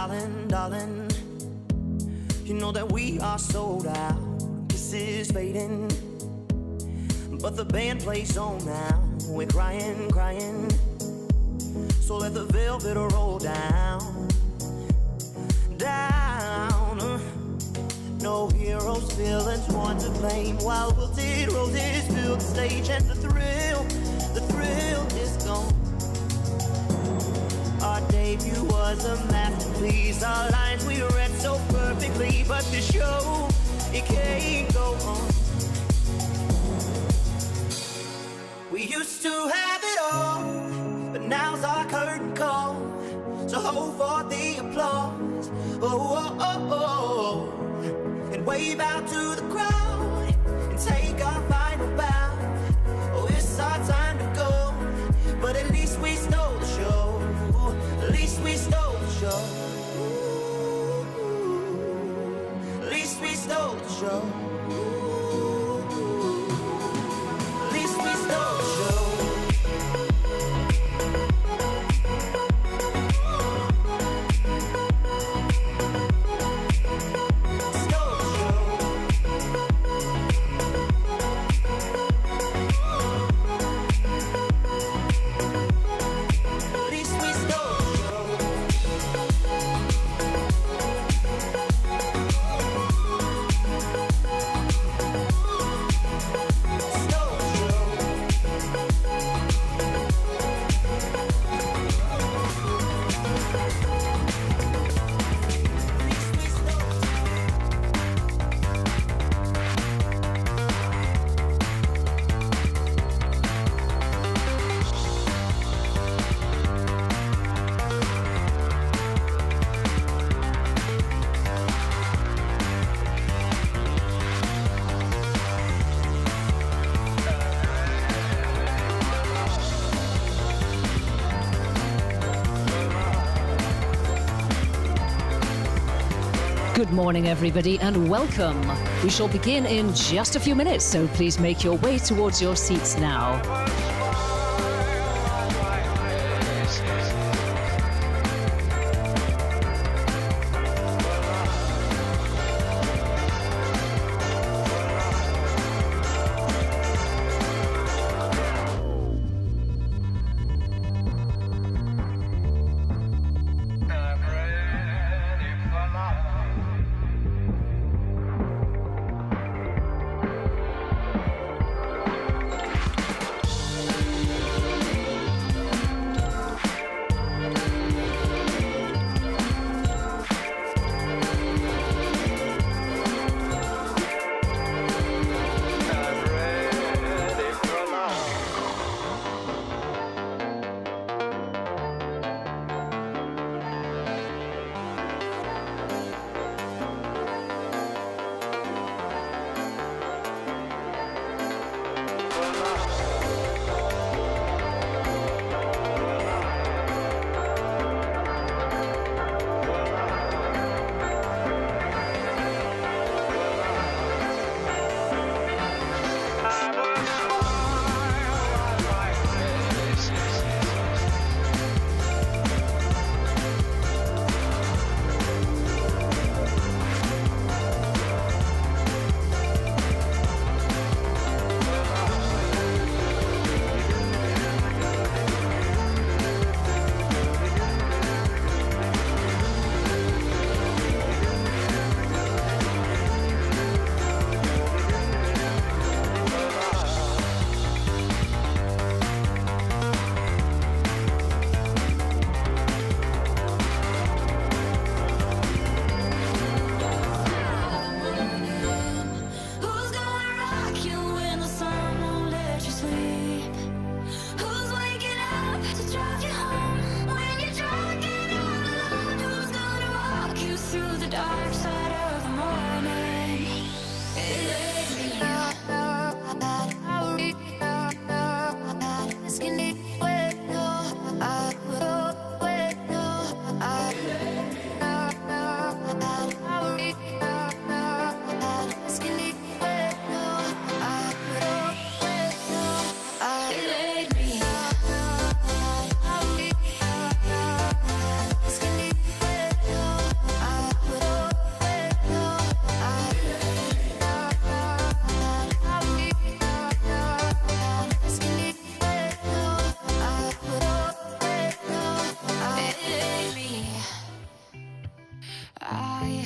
Darling, darling, you know that we are sold out. This is fading, but the band plays on now. We're crying, crying, so let the velvet roll down, down. No heroes, villains, one to blame, while wilted roses fill the stage, and the thrill is gone. Our debut was a masterpiece, our lines we read so perfectly, but the show, it can't go on. We used to have it all, but now's our curtain call, so hold for the applause, oh, oh, oh, oh, and wave out to the crowd, and take our final bow. Oh, it's our time to go, but at least we stole the show. At least we stole the show. At least we stole the show. At least we stole the show. Stole the show. At least we stole the show. Good morning, everybody, and welcome. We shall begin in just a few minutes, so please make your way towards your seats now.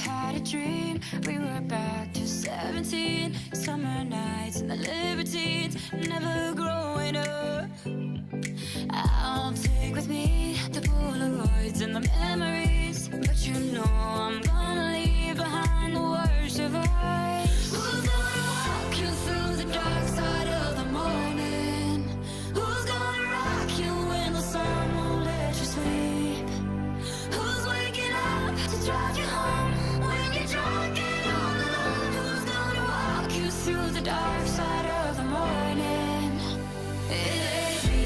had a dream. We were back to 17. Summer nights and the libertines. Never growing up. I'll take with me the Polaroids and the memories. But you know I'm gonna leave behind the worst of us. Who's gonna walk you through the dark side of the morning? Who's gonna rock you when the sun won't let you sleep? Who's waking up to drive you home when you're drunk and all alone? Who's gonna walk you through the dark side of the morning? It ain't me.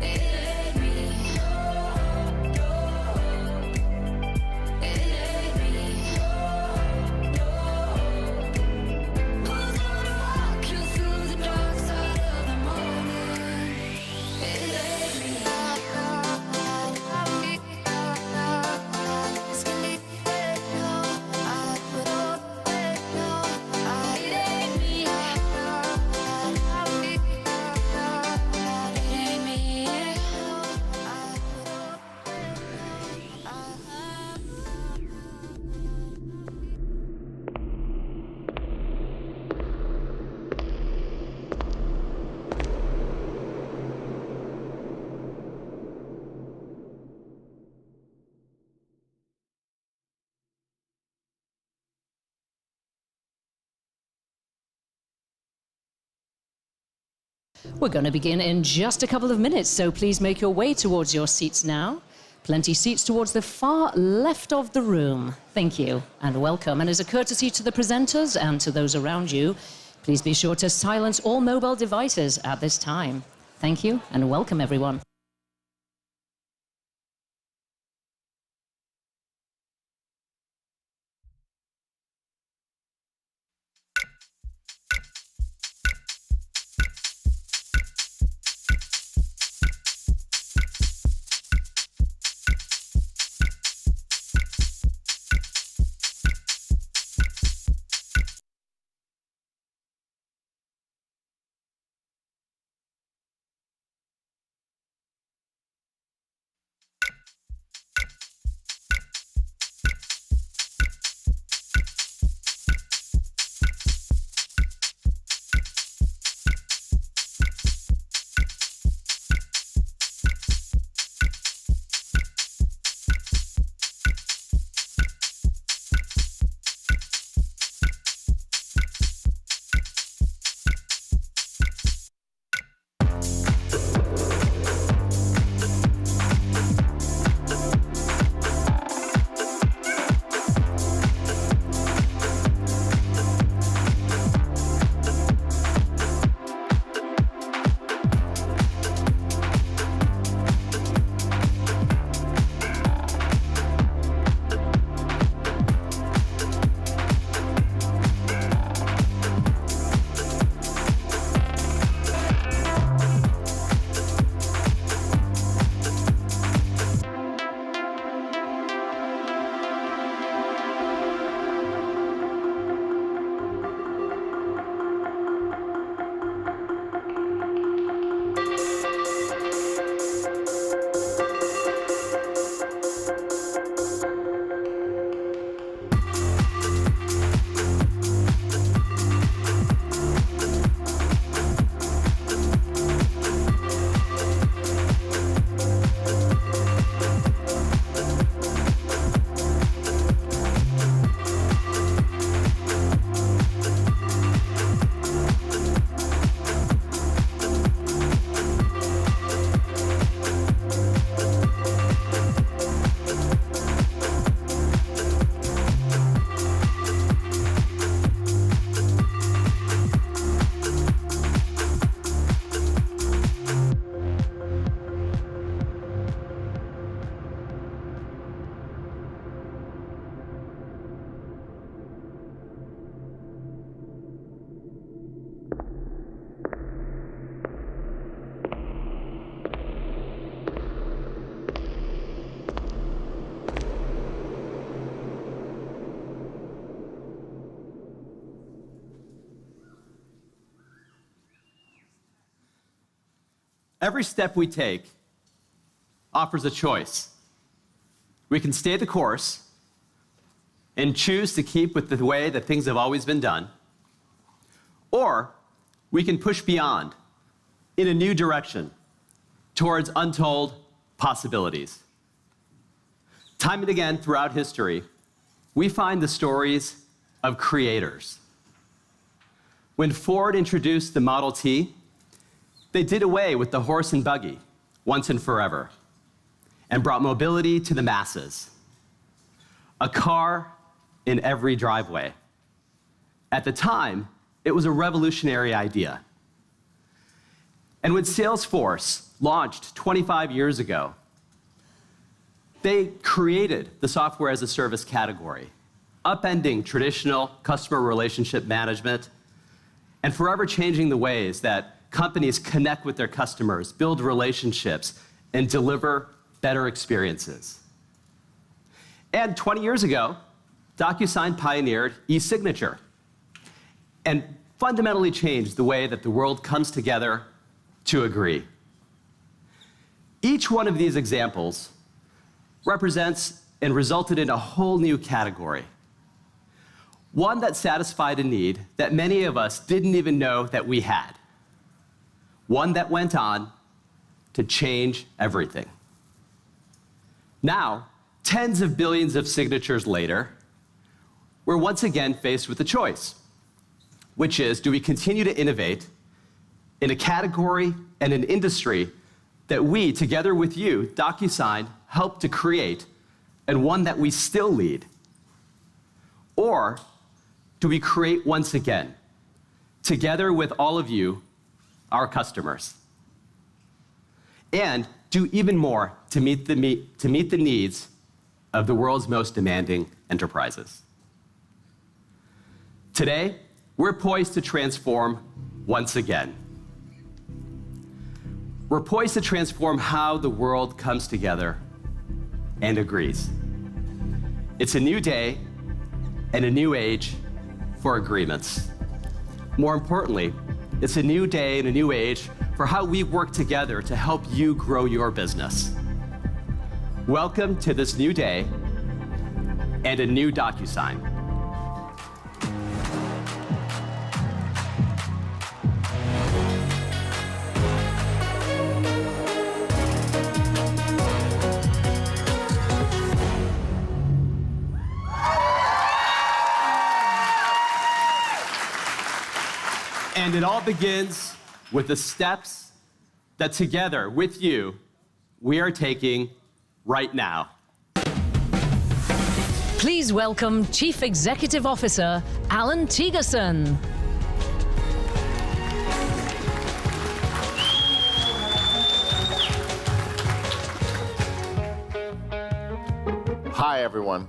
It ain't me. It ain't me. Who's gonna walk you through the dark side of the morning? It ain't me. We're going to begin in just a couple of minutes, so please make your way towards your seats now. Plenty seats towards the far left of the room. Thank you and welcome. And as a courtesy to the presenters and to those around you, please be sure to silence all mobile devices at this time. Thank you and welcome, everyone. Every step we take offers a choice. we can stay the course and choose to keep with the way that things have always been done, or we can push beyond in a new direction towards untold possibilities. Time and again throughout history, we find the stories of creators. When Ford introduced the Model T, they did away with the horse and buggy once and forever and brought mobility to the masses. A car in every driveway. At the time, it was a revolutionary idea. And when Salesforce launched 25 years ago, they created the software as a service category, upending traditional customer relationship management and forever changing the ways that companies connect with their customers, build relationships, and deliver better experiences. And 20 years ago, Docusign pioneered e-signature and fundamentally changed the way that the world comes together to agree. Each one of these examples represents and resulted in a whole new category. One that satisfied a need that many of us didn't even know that we had. One that went on to change everything. Now, tens of billions of signatures later, we're once again faced with a choice, which is, do we continue to innovate in a category and an industry that we, together with you, Docusign, helped to create, and one that we still lead? Or do we create once again, together with all of you, our customers, and do even more to meet the needs of the world's most demanding enterprises? Today, we're poised to transform once again. We're poised to transform how the world comes together and agrees. It's a new day and a new age for agreements. More importantly, it's a new day and a new age for how we work together to help you grow your business. Welcome to this new day and a new Docusign. And it all begins with the steps that together with you, we are taking right now. Please welcome Chief Executive Officer, Alan Tigerson. Hi, everyone.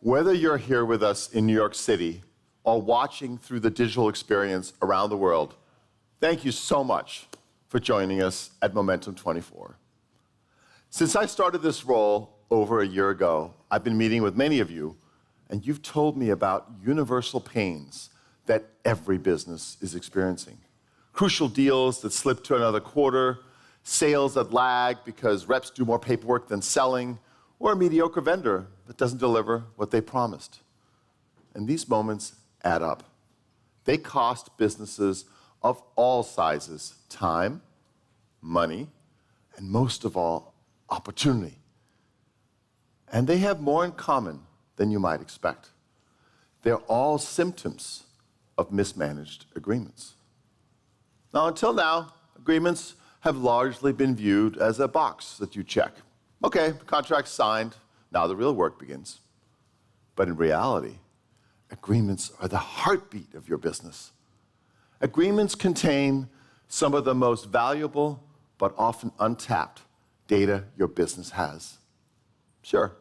Whether you're here with us in New York City or watching through the digital experience around the world, thank you so much for joining us at Momentum24. Since I started this role over a year ago, I've been meeting with many of you, and you've told me about universal pains that every business is experiencing. Crucial deals that slip to another quarter, sales that lag because reps do more paperwork than selling, or a mediocre vendor that doesn't deliver what they promised. And these moments add up. They cost businesses of all sizes time, money, and most of all, opportunity. And they have more in common than you might expect. They're all symptoms of mismanaged agreements. Now, until now, agreements have largely been viewed as a box that you check. Okay, the contract's signed, now the real work begins. But in reality, agreements are the heartbeat of your business. Agreements contain some of the most valuable but often untapped data your business has. Sure,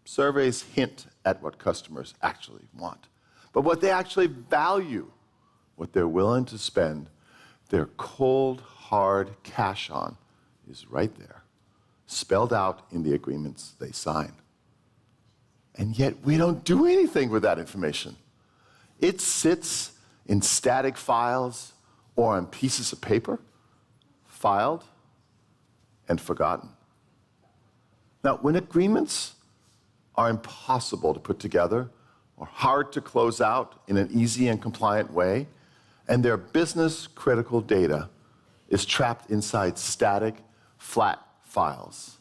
surveys hint at what customers actually want, but what they actually value, what they're willing to spend their cold, hard cash on, is right there, spelled out in the agreements they signed. And yet we don't do anything with that information. It sits in static files or on pieces of paper, filed and forgotten. Now, when agreements are impossible to put together or hard to close out in an easy and compliant way, and their business-critical data is trapped inside static, flat files.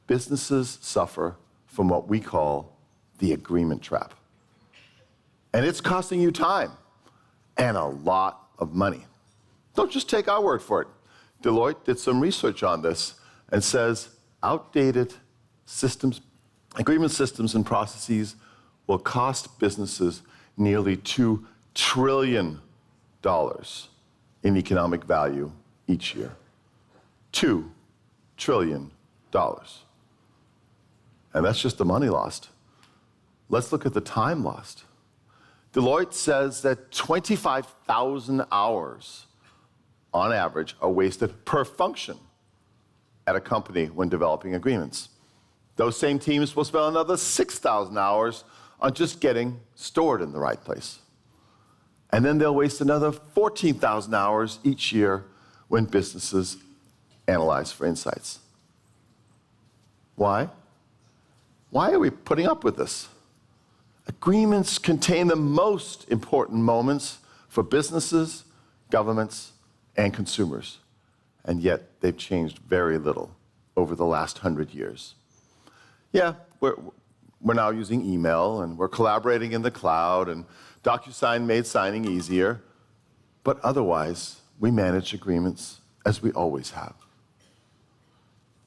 Businesses suffer from what we call the agreement trap. And it's costing you time and a lot of money. Don't just take our word for it. Deloitte did some research on this and says outdated systems, agreement systems and processes will cost businesses nearly $2 trillion in economic value each year. $2 trillion. And that's just the money lost. Let's look at the time lost. Deloitte says that 25,000 hours on average are wasted per function at a company when developing agreements. Those same teams will spend another 6,000 hours on just getting stored in the right place. And then they'll waste another 14,000 hours each year when businesses analyze for insights. Why? Why are we putting up with this? Agreements contain the most important moments for businesses, governments, and consumers, and yet they've changed very little over the last 100 years. Yeah, we're now using email, and we're collaborating in the cloud, and Docusign made signing easier, but otherwise, we manage agreements as we always have.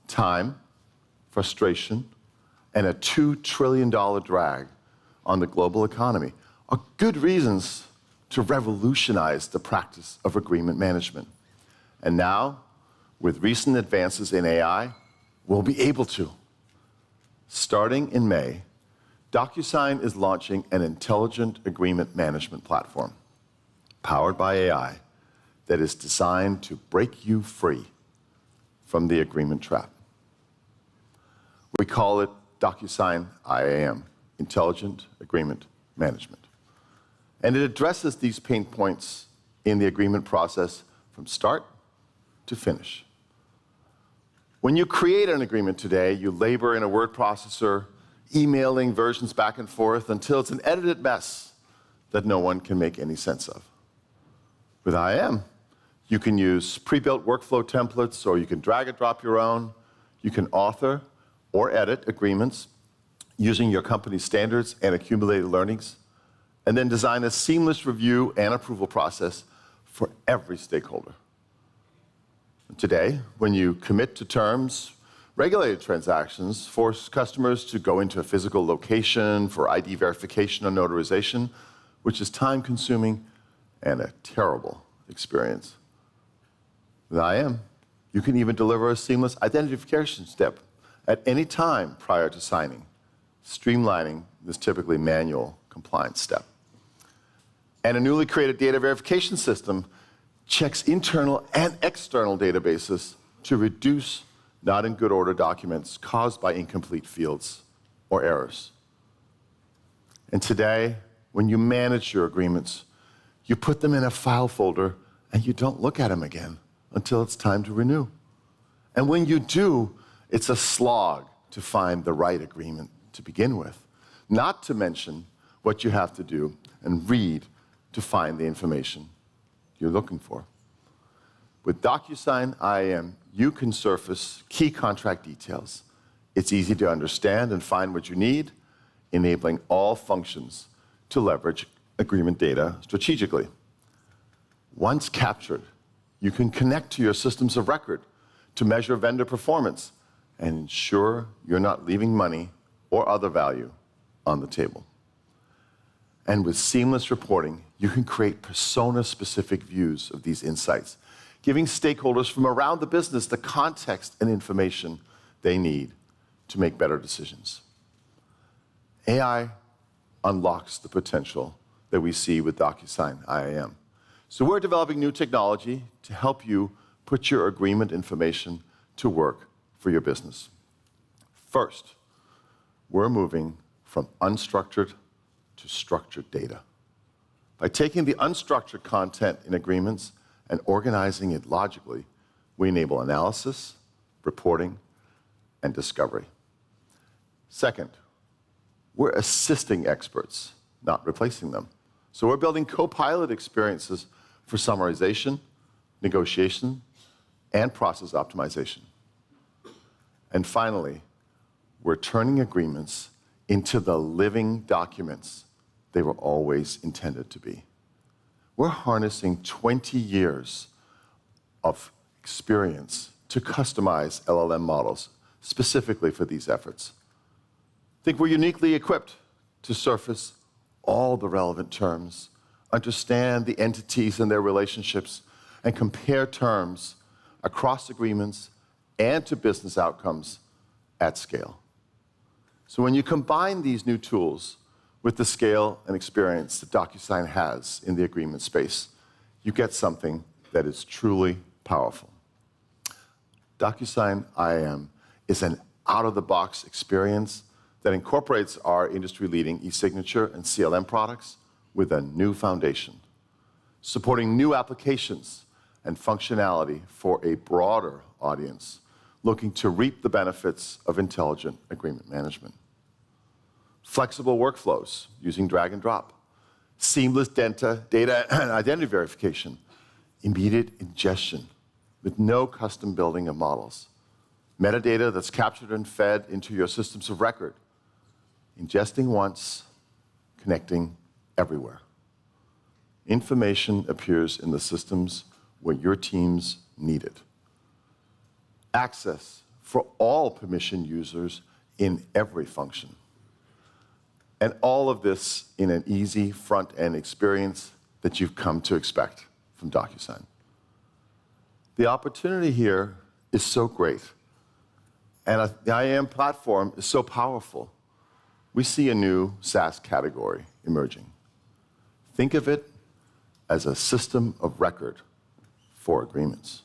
Time, frustration, and a $2 trillion drag on the global economy are good reasons to revolutionize the practice of agreement management. And now, with recent advances in AI, we'll be able to. Starting in May, Docusign is launching an intelligent agreement management platform powered by AI that is designed to break you free from the agreement trap. We call it Docusign IAM, Intelligent Agreement Management. And it addresses these pain points in the agreement process from start to finish. When you create an agreement today, you labor in a word processor, emailing versions back and forth until it's an edited mess that no one can make any sense of. With IAM, you can use pre-built workflow templates, or you can drag and drop your own. You can author or edit agreements using your company's standards and accumulated learnings, and then design a seamless review and approval process for every stakeholder. Today, when you commit to terms, regulated transactions force customers to go into a physical location for ID verification or notarization, which is time-consuming and a terrible experience. With IAM, you can even deliver a seamless identification step at any time prior to signing, streamlining this typically manual compliance step. And a newly created data verification system checks internal and external databases to reduce not in good order documents caused by incomplete fields or errors. And today, when you manage your agreements, you put them in a file folder and you don't look at them again until it's time to renew. And when you do, it's a slog to find the right agreement to begin with, not to mention what you have to do and read to find the information you're looking for. With Docusign IAM, you can surface key contract details. It's easy to understand and find what you need, enabling all functions to leverage agreement data strategically. Once captured, you can connect to your systems of record to measure vendor performance and ensure you're not leaving money or other value on the table. And with seamless reporting, you can create persona-specific views of these insights, giving stakeholders from around the business the context and information they need to make better decisions. AI unlocks the potential that we see with Docusign IAM. So we're developing new technology to help you put your agreement information to work for your business. First, we're moving from unstructured to structured data. By taking the unstructured content in agreements and organizing it logically, we enable analysis, reporting, and discovery. Second, We're assisting experts, not replacing them. So we're building co-pilot experiences for summarization, negotiation, and process optimization. And finally, we're turning agreements into the living documents they were always intended to be. We're harnessing 20 years of experience to customize LLM models specifically for these efforts. I think we're uniquely equipped to surface all the relevant terms, understand the entities and their relationships, and compare terms across agreements and to business outcomes at scale. So when you combine these new tools with the scale and experience that Docusign has in the agreement space, you get something that is truly powerful. Docusign IAM is an out-of-the-box experience that incorporates our industry-leading e-signature and CLM products with a new foundation, supporting new applications and functionality for a broader audience looking to reap the benefits of intelligent agreement management. Flexible workflows using drag and drop, seamless data and identity verification, immediate ingestion with no custom building of models, metadata that's captured and fed into your systems of record, ingesting once, connecting everywhere. Information appears in the systems where your teams need it. Access for all permission users in every function. And all of this in an easy front-end experience that you've come to expect from Docusign. The opportunity here is so great, and the IAM platform is so powerful. We see a new SaaS category emerging. Think of it as a system of record for agreements.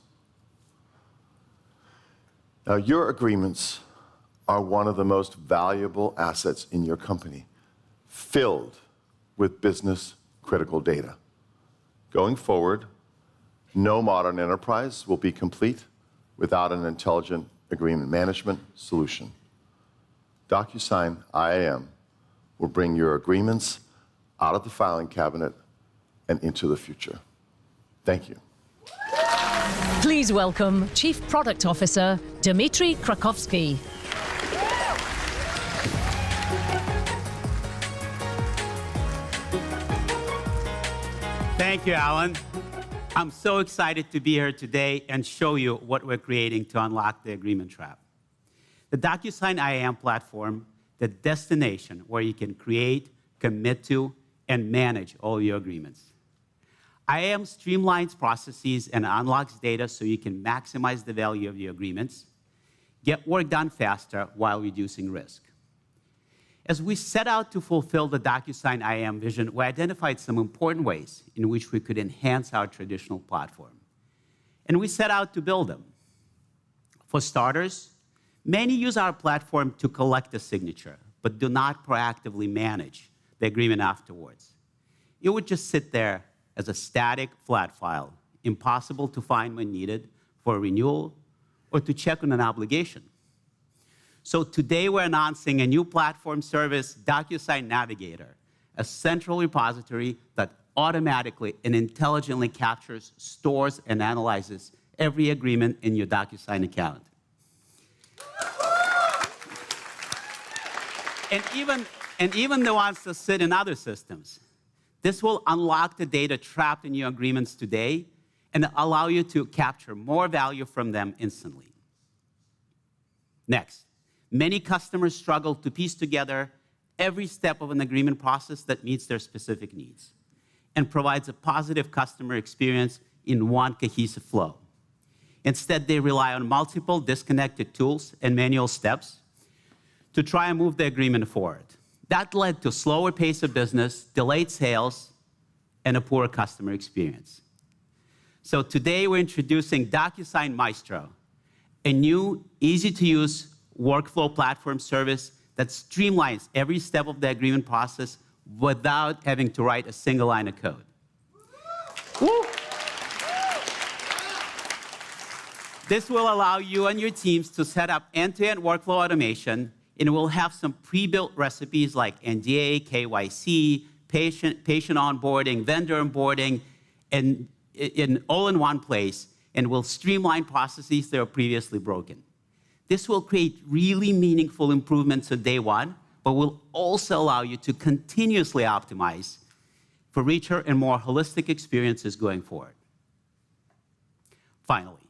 Now, your agreements are one of the most valuable assets in your company, filled with business-critical data. Going forward, no modern enterprise will be complete without an intelligent agreement management solution. Docusign IAM will bring your agreements out of the filing cabinet and into the future. Thank you. Please welcome Chief Product Officer Dmitry Krakovsky. Thank you, Alan. I'm so excited to be here today and show you what we're creating to unlock the agreement trap. The Docusign IAM platform, the destination where you can create, commit to, and manage all your agreements. IAM streamlines processes and unlocks data so you can maximize the value of your agreements, get work done faster while reducing risk. As we set out to fulfill the Docusign IAM vision, we identified some important ways in which we could enhance our traditional platform. And we set out to build them. For starters, many use our platform to collect a signature, but do not proactively manage the agreement afterwards. It would just sit there as a static flat file, impossible to find when needed for a renewal or to check on an obligation. So today we're announcing a new platform service, Docusign Navigator, a central repository that automatically and intelligently captures, stores, and analyzes every agreement in your Docusign account. And even the ones that sit in other systems. This will unlock the data trapped in your agreements today and allow you to capture more value from them instantly. Next, many customers struggle to piece together every step of an agreement process that meets their specific needs and provides a positive customer experience in one cohesive flow. Instead, they rely on multiple disconnected tools and manual steps to try and move the agreement forward. That led to slower pace of business, delayed sales, and a poor customer experience. So today we're introducing Docusign Maestro, a new, easy-to-use workflow platform service that streamlines every step of the agreement process without having to write a single line of code. Woo! This will allow you and your teams to set up end-to-end workflow automation and we'll have some pre-built recipes like NDA, KYC, patient onboarding, vendor onboarding, and all in one place, and we'll streamline processes that are previously broken. This will create really meaningful improvements on day one, but will also allow you to continuously optimize for richer and more holistic experiences going forward. Finally,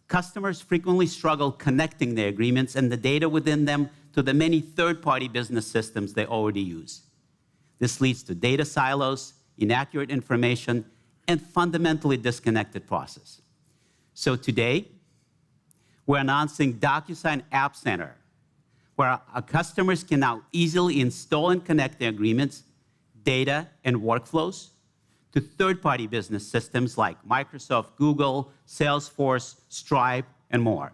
customers frequently struggle connecting their agreements and the data within them to the many third-party business systems they already use. This leads to data silos, inaccurate information, and fundamentally disconnected process. So today, we're announcing Docusign App Center, where our customers can now easily install and connect their agreements, data, and workflows to third-party business systems like Microsoft, Google, Salesforce, Stripe, and more.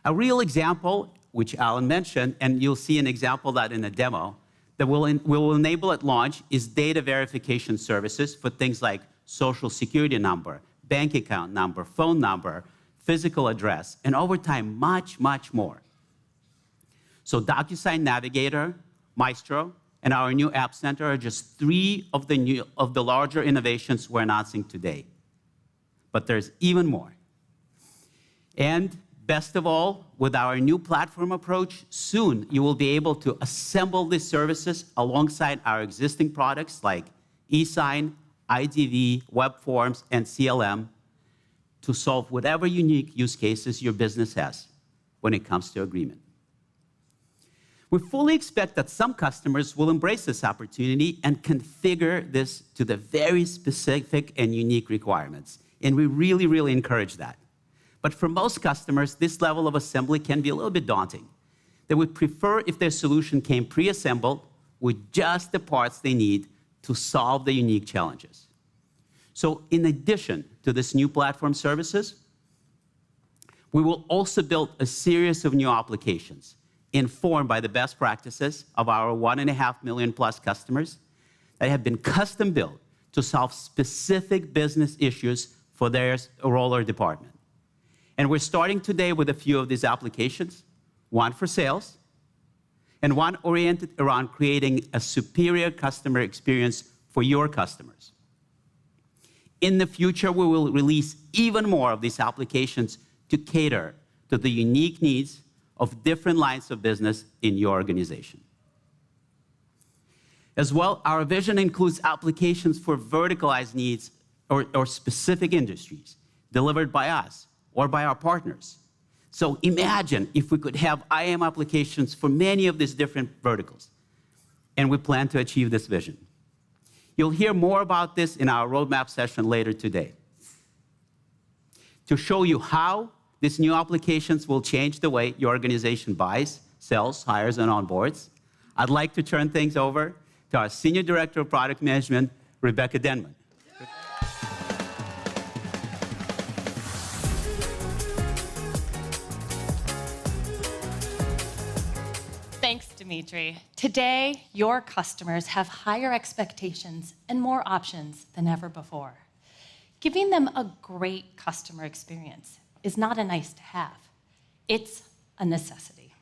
A real example, which Alan mentioned, and you'll see an example of that in a demo, that will enable at launch is data verification services for things like social security number, bank account number, phone number, physical address, and over time, much, much more. So Docusign Navigator, Maestro, and our new App Center are just three of the larger innovations we're announcing today. But there's even more. And best of all, with our new platform approach, soon you will be able to assemble these services alongside our existing products like eSign, IDV, Web Forms, and CLM to solve whatever unique use cases your business has when it comes to agreement. We fully expect that some customers will embrace this opportunity and configure this to the very specific and unique requirements. And we really, really encourage that. But for most customers, this level of assembly can be a little bit daunting. They would prefer if their solution came pre-assembled with just the parts they need to solve the unique challenges. So in addition to this new platform services, we will also build a series of new applications informed by the best practices of our 1.5 million plus customers that have been custom built to solve specific business issues for their role or department. And we're starting today with a few of these applications, one for sales, and one oriented around creating a superior customer experience for your customers. In the future, we will release even more of these applications to cater to the unique needs of different lines of business in your organization. As well, our vision includes applications for verticalized needs or specific industries delivered by us or by our partners. So imagine if we could have IAM applications for many of these different verticals, and we plan to achieve this vision. You'll hear more about this in our roadmap session later today. To show you how these new applications will change the way your organization buys, sells, hires, and onboards, I'd like to turn things over to our Senior Director of Product Management, Rebecca Denman. Thanks, Dimitri. Today, your customers have higher expectations and more options than ever before. Giving them a great customer experience is not a nice to have. It's a necessity.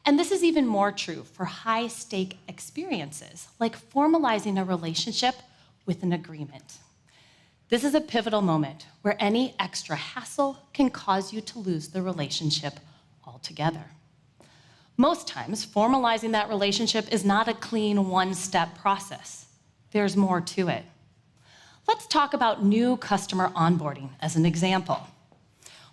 And this is even more true for high-stake experiences, like formalizing a relationship with an agreement. This is a pivotal moment where any extra hassle can cause you to lose the relationship altogether. Most times, formalizing that relationship is not a clean one-step process. There's more to it. Let's talk about new customer onboarding as an example,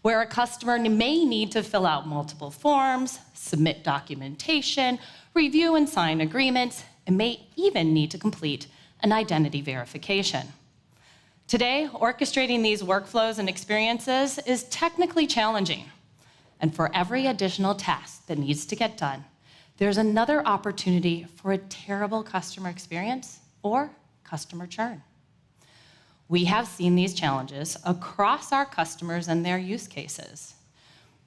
where a customer may need to fill out multiple forms, submit documentation, review and sign agreements, and may even need to complete an identity verification. Today, orchestrating these workflows and experiences is technically challenging. And for every additional task that needs to get done, there's another opportunity for a terrible customer experience or customer churn. We have seen these challenges across our customers and their use cases.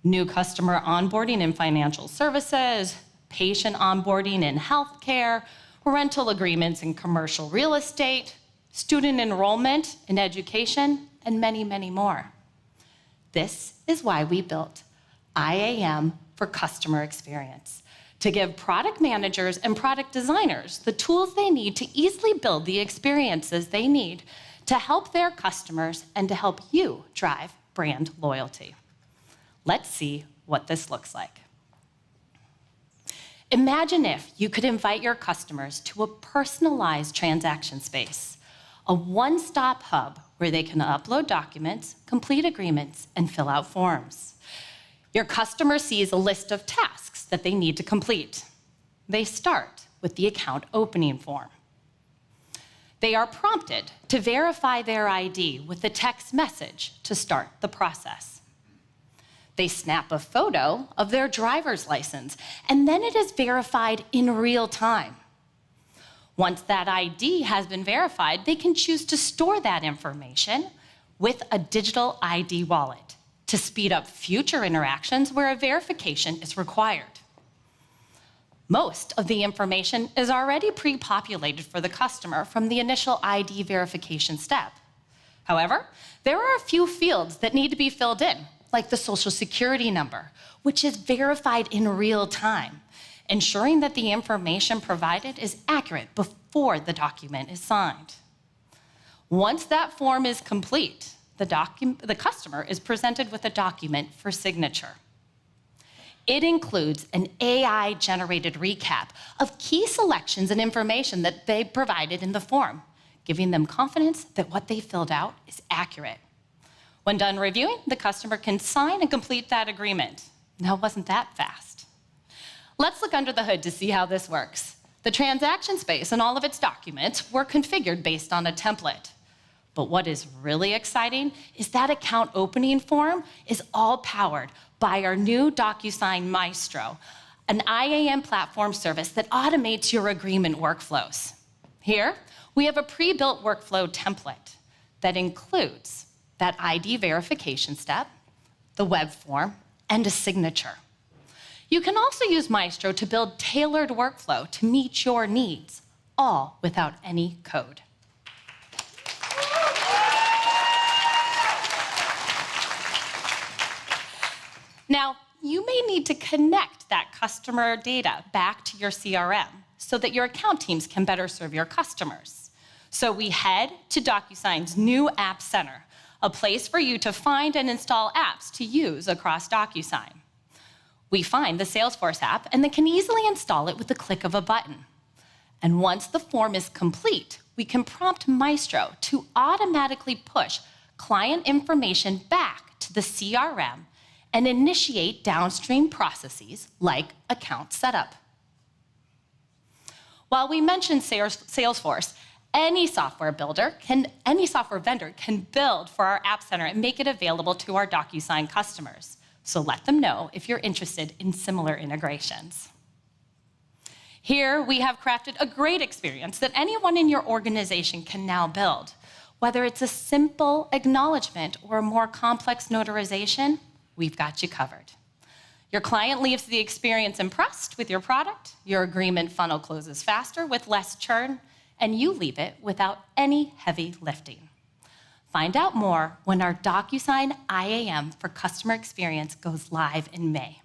New customer onboarding in financial services, patient onboarding in healthcare, rental agreements in commercial real estate, student enrollment in education, and many, many more. This is why we built IAM for customer experience, to give product managers and product designers the tools they need to easily build the experiences they need to help their customers and to help you drive brand loyalty. Let's see what this looks like. Imagine if you could invite your customers to a personalized transaction space, a one-stop hub where they can upload documents, complete agreements, and fill out forms. Your customer sees a list of tasks that they need to complete. They start with the account opening form. They are prompted to verify their ID with a text message to start the process. They snap a photo of their driver's license, and then it is verified in real time. Once that ID has been verified, they can choose to store that information with a digital ID wallet to speed up future interactions where a verification is required. Most of the information is already pre-populated for the customer from the initial ID verification step. However, there are a few fields that need to be filled in, like the Social Security number, which is verified in real time, ensuring that the information provided is accurate before the document is signed. Once that form is complete, the customer is presented with a document for signature. It includes an AI-generated recap of key selections and information that they provided in the form, giving them confidence that what they filled out is accurate. When done reviewing, the customer can sign and complete that agreement. Now, wasn't that fast? Let's look under the hood to see how this works. The transaction space and all of its documents were configured based on a template. But what is really exciting is that account opening form is all powered by our new Docusign Maestro, an IAM platform service that automates your agreement workflows. Here, we have a pre-built workflow template that includes that ID verification step, the web form, and a signature. You can also use Maestro to build tailored workflow to meet your needs, all without any code. Now, you may need to connect that customer data back to your CRM so that your account teams can better serve your customers. So we head to Docusign's new App Center, a place for you to find and install apps to use across Docusign. We find the Salesforce app and then can easily install it with the click of a button. And once the form is complete, we can prompt Maestro to automatically push client information back to the CRM and initiate downstream processes like account setup. While we mentioned Salesforce, any software vendor can build for our App Center and make it available to our Docusign customers. So let them know if you're interested in similar integrations. Here, we have crafted a great experience that anyone in your organization can now build. Whether it's a simple acknowledgement or a more complex notarization, we've got you covered. Your client leaves the experience impressed with your product, your agreement funnel closes faster with less churn, and you leave it without any heavy lifting. Find out more when our Docusign IAM for customer experience goes live in May.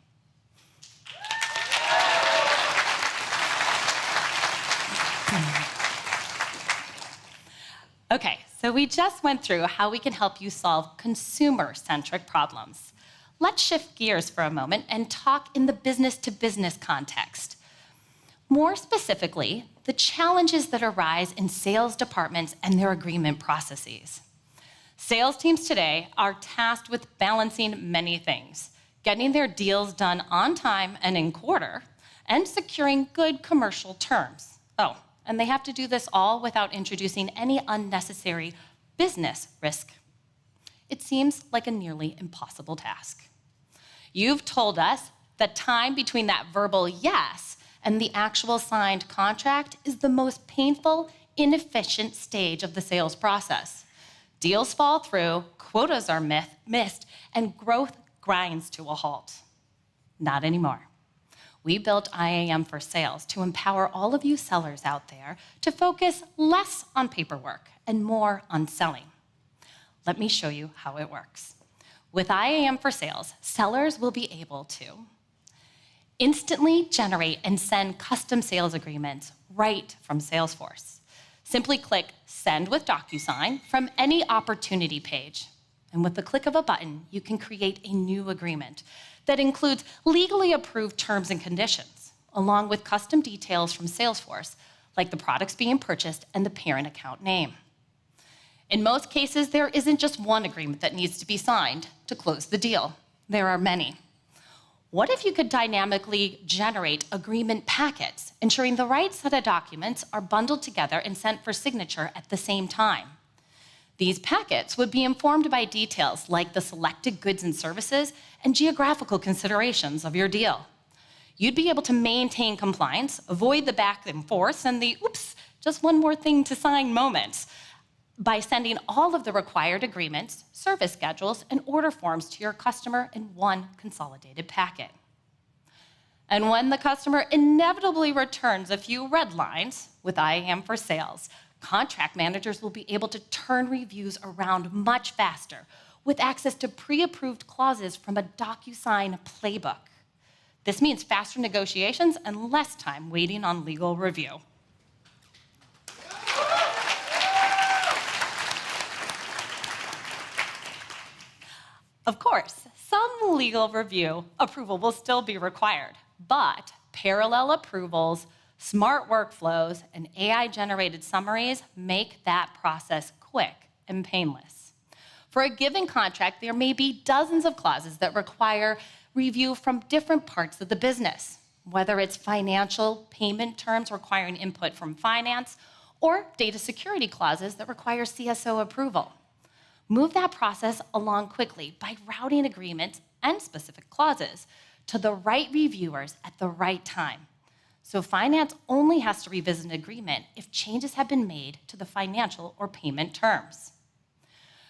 Okay, so we just went through how we can help you solve consumer-centric problems. Let's shift gears for a moment and talk in the business-to-business context. More specifically, the challenges that arise in sales departments and their agreement processes. Sales teams today are tasked with balancing many things, getting their deals done on time and in quarter, and securing good commercial terms. Oh, and they have to do this all without introducing any unnecessary business risk. It seems like a nearly impossible task. You've told us that time between that verbal yes and the actual signed contract is the most painful, inefficient stage of the sales process. Deals fall through, quotas are missed, and growth grinds to a halt. Not anymore. We built IAM for Sales to empower all of you sellers out there to focus less on paperwork and more on selling. Let me show you how it works. With IAM for Sales, sellers will be able to Instantly generate and send custom sales agreements right from Salesforce. Simply click Send with Docusign from any opportunity page. And with the click of a button, you can create a new agreement that includes legally approved terms and conditions, along with custom details from Salesforce, like the products being purchased and the parent account name. In most cases, there isn't just one agreement that needs to be signed to close the deal. There are many. What if you could dynamically generate agreement packets, ensuring the right set of documents are bundled together and sent for signature at the same time? These packets would be informed by details like the selected goods and services and geographical considerations of your deal. You'd be able to maintain compliance, avoid the back and forth and the oops, just one more thing to sign moments by sending all of the required agreements, service schedules, and order forms to your customer in one consolidated packet. And when the customer inevitably returns a few red lines with IAM for Sales, contract managers will be able to turn reviews around much faster with access to pre-approved clauses from a Docusign playbook. This means faster negotiations and less time waiting on legal review. Of course, some legal review approval will still be required, but parallel approvals, smart workflows, and AI-generated summaries make that process quick and painless. For a given contract, there may be dozens of clauses that require review from different parts of the business, whether it's financial payment terms requiring input from finance, or data security clauses that require CSO approval. Move that process along quickly by routing agreements and specific clauses to the right reviewers at the right time. So finance only has to revisit an agreement if changes have been made to the financial or payment terms.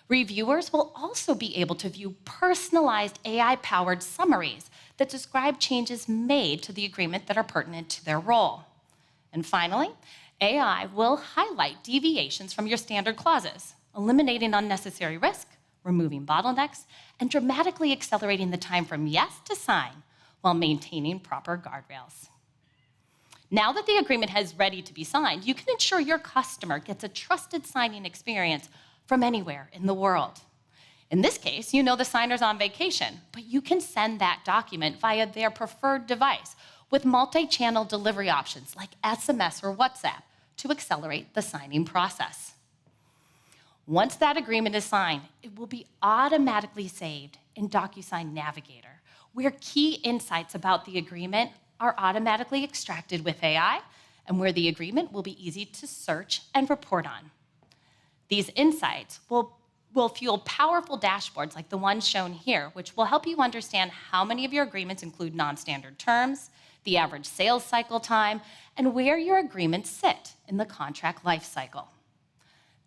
Reviewers will also be able to view personalized AI-powered summaries that describe changes made to the agreement that are pertinent to their role. And finally, AI will highlight deviations from your standard clauses, eliminating unnecessary risk, removing bottlenecks, and dramatically accelerating the time from yes to sign while maintaining proper guardrails. Now that the agreement is ready to be signed, you can ensure your customer gets a trusted signing experience from anywhere in the world. In this case, you know the signer's on vacation, but you can send that document via their preferred device with multi-channel delivery options like SMS or WhatsApp to accelerate the signing process. Once that agreement is signed, it will be automatically saved in Docusign Navigator, where key insights about the agreement are automatically extracted with AI, and where the agreement will be easy to search and report on. These insights will fuel powerful dashboards like the one shown here, which will help you understand how many of your agreements include non-standard terms, the average sales cycle time, and where your agreements sit in the contract lifecycle.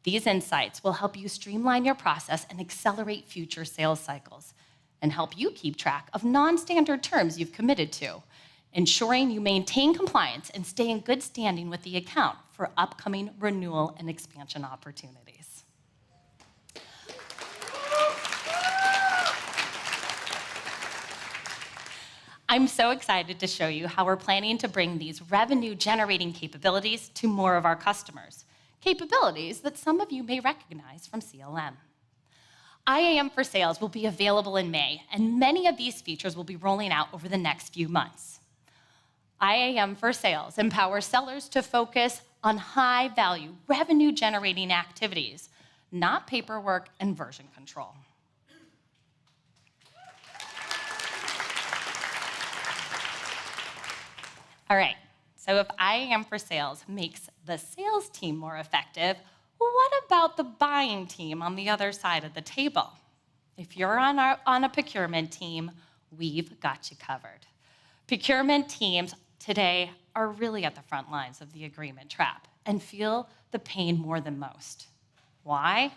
These insights will help you streamline your process and accelerate future sales cycles, and help you keep track of non-standard terms you've committed to, ensuring you maintain compliance and stay in good standing with the account for upcoming renewal and expansion opportunities. I'm so excited to show you how we're planning to bring these revenue-generating capabilities to more of our customers, capabilities that some of you may recognize from CLM. IAM for Sales will be available in May, and many of these features will be rolling out over the next few months. IAM for Sales empowers sellers to focus on high-value, revenue-generating activities, not paperwork and version control. All right, so if IAM for Sales makes the sales team more effective, what about the buying team on the other side of the table? If you're on a procurement team, we've got you covered. Procurement teams today are really at the front lines of the agreement trap and feel the pain more than most. Why?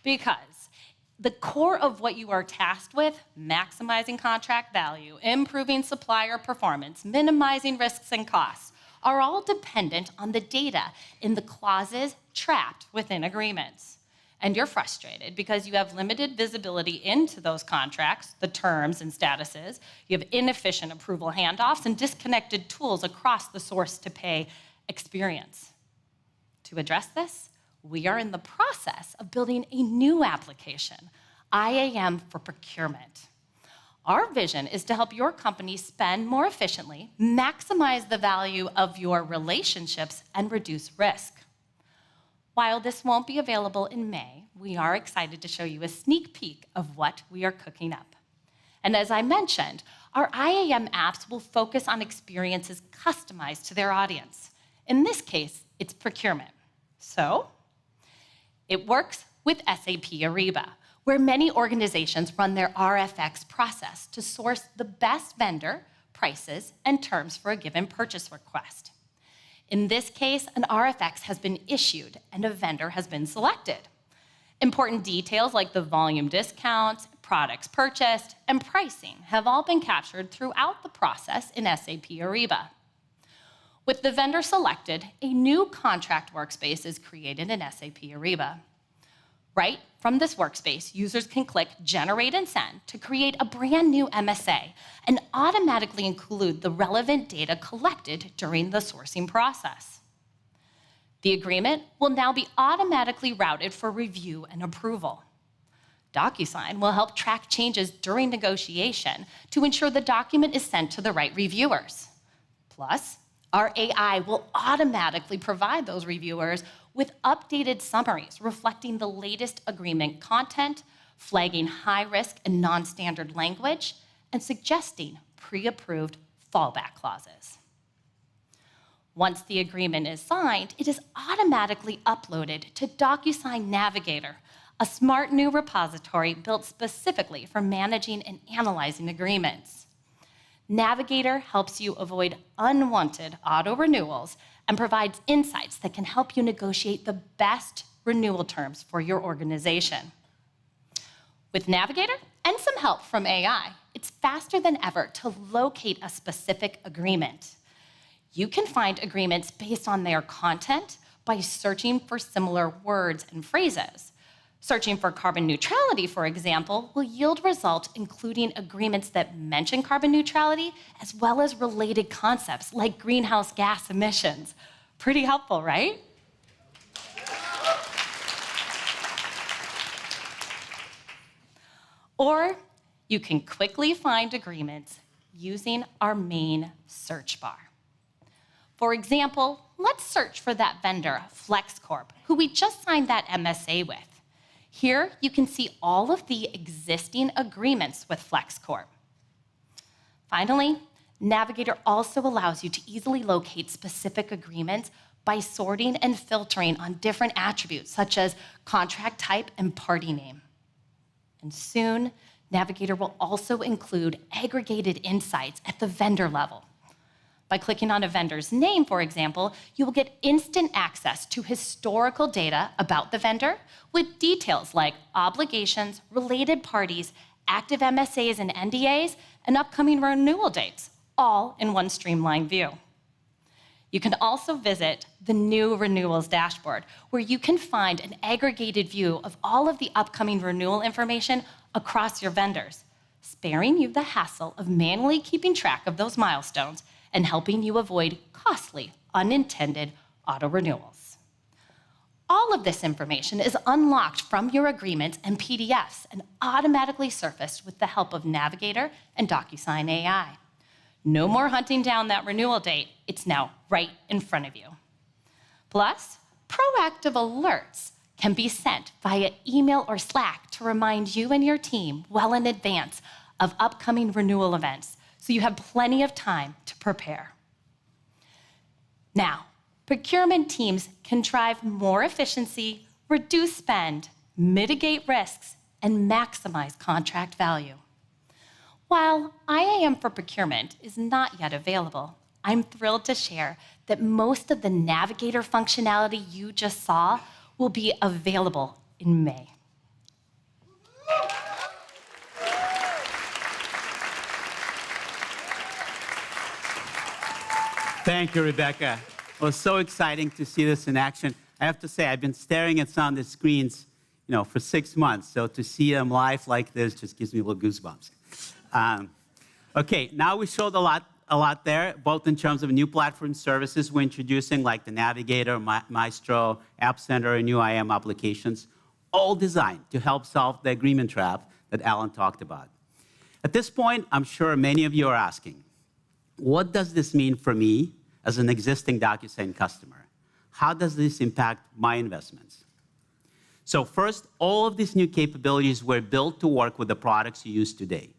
Because the core of what you are tasked with, maximizing contract value, improving supplier performance, minimizing risks and costs, are all dependent on the data in the clauses trapped within agreements. and you're frustrated because you have limited visibility into those contracts, the terms and statuses, you have inefficient approval handoffs, and disconnected tools across the source-to-pay experience. To address this, we are in the process of building a new application, IAM for Procurement. Our vision is to help your company spend more efficiently, maximize the value of your relationships, and reduce risk. While this won't be available in May, we are excited to show you a sneak peek of what we are cooking up. And as I mentioned, our IAM apps will focus on experiences customized to their audience. In this case, it's procurement. So, it works with SAP Ariba, where many organizations run their RFX process to source the best vendor, prices, and terms for a given purchase request. In this case, an RFX has been issued and a vendor has been selected. Important details like the volume discounts, products purchased, and pricing have all been captured throughout the process in SAP Ariba. With the vendor selected, a new contract workspace is created in SAP Ariba. Right from this workspace, users can click Generate and Send to create a brand new MSA and automatically include the relevant data collected during the sourcing process. The agreement will now be automatically routed for review and approval. Docusign will help track changes during negotiation to ensure the document is sent to the right reviewers. Plus, our AI will automatically provide those reviewers with updated summaries reflecting the latest agreement content, flagging high-risk and non-standard language, and suggesting pre-approved fallback clauses. Once the agreement is signed, it is automatically uploaded to Docusign Navigator, a smart new repository built specifically for managing and analyzing agreements. Navigator helps you avoid unwanted auto-renewals and provides insights that can help you negotiate the best renewal terms for your organization. With Navigator and some help from AI, it's faster than ever to locate a specific agreement. You can find agreements based on their content by searching for similar words and phrases. Searching for carbon neutrality, for example, will yield results including agreements that mention carbon neutrality as well as related concepts like greenhouse gas emissions. Pretty helpful, right? Or you can quickly find agreements using our main search bar. For example, let's search for that vendor, FlexCorp, who we just signed that MSA with. Here, you can see all of the existing agreements with FlexCorp. Finally, Navigator also allows you to easily locate specific agreements by sorting and filtering on different attributes, such as contract type and party name. And soon, Navigator will also include aggregated insights at the vendor level. By clicking on a vendor's name, for example, you will get instant access to historical data about the vendor with details like obligations, related parties, active MSAs and NDAs, and upcoming renewal dates, all in one streamlined view. You can also visit the new renewals dashboard, where you can find an aggregated view of all of the upcoming renewal information across your vendors, sparing you the hassle of manually keeping track of those milestones and helping you avoid costly, unintended auto-renewals. All of this information is unlocked from your agreements and PDFs and automatically surfaced with the help of Navigator and Docusign AI. No more hunting down that renewal date. It's now right in front of you. Plus, proactive alerts can be sent via email or Slack to remind you and your team well in advance of upcoming renewal events, so you have plenty of time to prepare. Now, procurement teams can drive more efficiency, reduce spend, mitigate risks, and maximize contract value. While IAM for Procurement is not yet available, I'm thrilled to share that most of the Navigator functionality you just saw will be available in May. Thank you, Rebecca. It was so exciting to see this in action. I have to say, I've been staring at some of the screens for 6 months. So to see them live like this just gives me little goosebumps. Okay, now we showed a lot there, both in terms of new platform services we're introducing, like the Navigator, Maestro, App Center, and new IAM applications, all designed to help solve the agreement trap that Alan talked about. At this point, I'm sure many of you are asking, what does this mean for me as an existing Docusign customer? How does this impact my investments? So first, all of these new capabilities were built to work with the products you use today.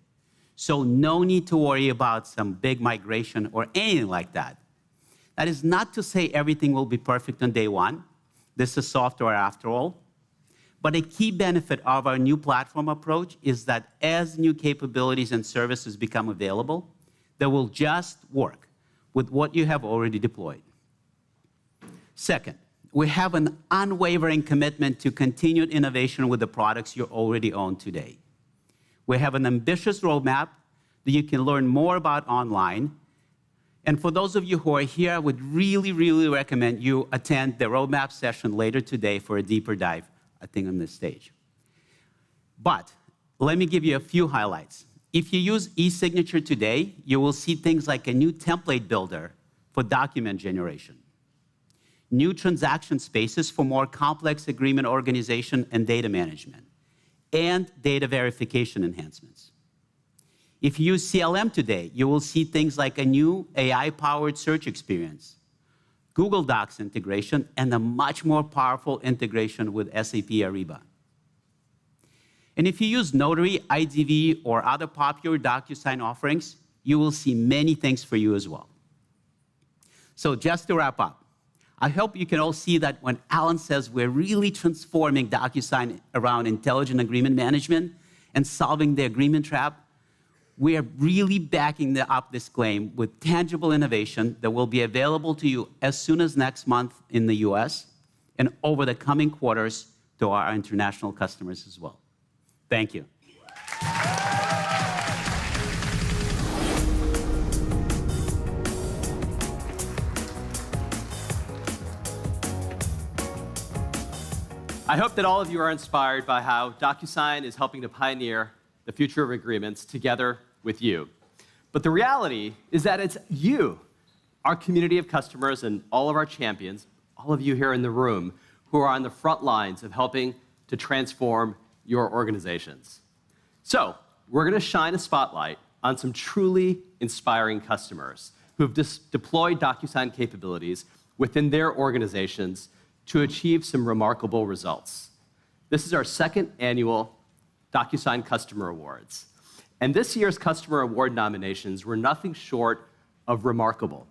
So no need to worry about some big migration or anything like that. That is not to say everything will be perfect on day one. This is software after all. But a key benefit of our new platform approach is that as new capabilities and services become available, they will just work with what you have already deployed. Second, we have an unwavering commitment to continued innovation with the products you already own today. We have an ambitious roadmap that you can learn more about online. And for those of you who are here, I would really, really recommend you attend the roadmap session later today for a deeper dive, I think, on this stage. But let me give you a few highlights. If you use e-signature today, you will see things like a new template builder for document generation, new transaction spaces for more complex agreement organization and data management, and data verification enhancements. If you use CLM today, you will see things like a new AI-powered search experience, Google Docs integration, and a much more powerful integration with SAP Ariba. And if you use Notary, IDV, or other popular Docusign offerings, you will see many things for you as well. So just to wrap up, I hope you can all see that when Alan says we're really transforming Docusign around intelligent agreement management and solving the agreement trap, we are really backing up this claim with tangible innovation that will be available to you as soon as next month in the US and over the coming quarters to our international customers as well. Thank you. I hope that all of you are inspired by how Docusign is helping to pioneer the future of agreements together with you. But the reality is that it's you, our community of customers and all of our champions, all of you here in the room, who are on the front lines of helping to transform your organizations. So we're going to shine a spotlight on some truly inspiring customers who have deployed Docusign capabilities within their organizations to achieve some remarkable results. This is our second annual Docusign Customer Awards. And this year's Customer Award nominations were nothing short of remarkable.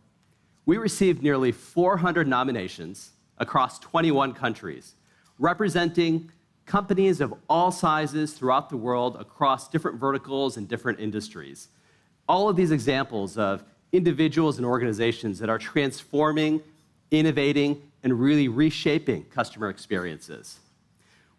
We received nearly 400 nominations across 21 countries, representing companies of all sizes throughout the world across different verticals and different industries. All of these examples of individuals and organizations that are transforming, innovating, and really reshaping customer experiences.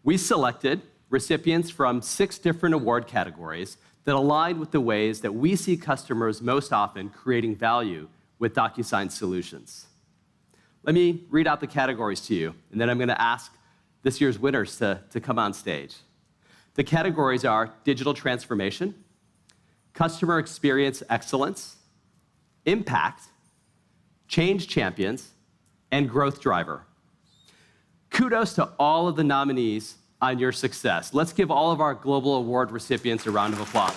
We selected recipients from 6 different award categories that align with the ways that we see customers most often creating value with Docusign solutions. Let me read out the categories to you, and then I'm going to ask this year's winners to come on stage. The categories are digital transformation, customer experience excellence, impact, change champions, and growth driver. Kudos to all of the nominees on your success. Let's give all of our global award recipients a round of applause.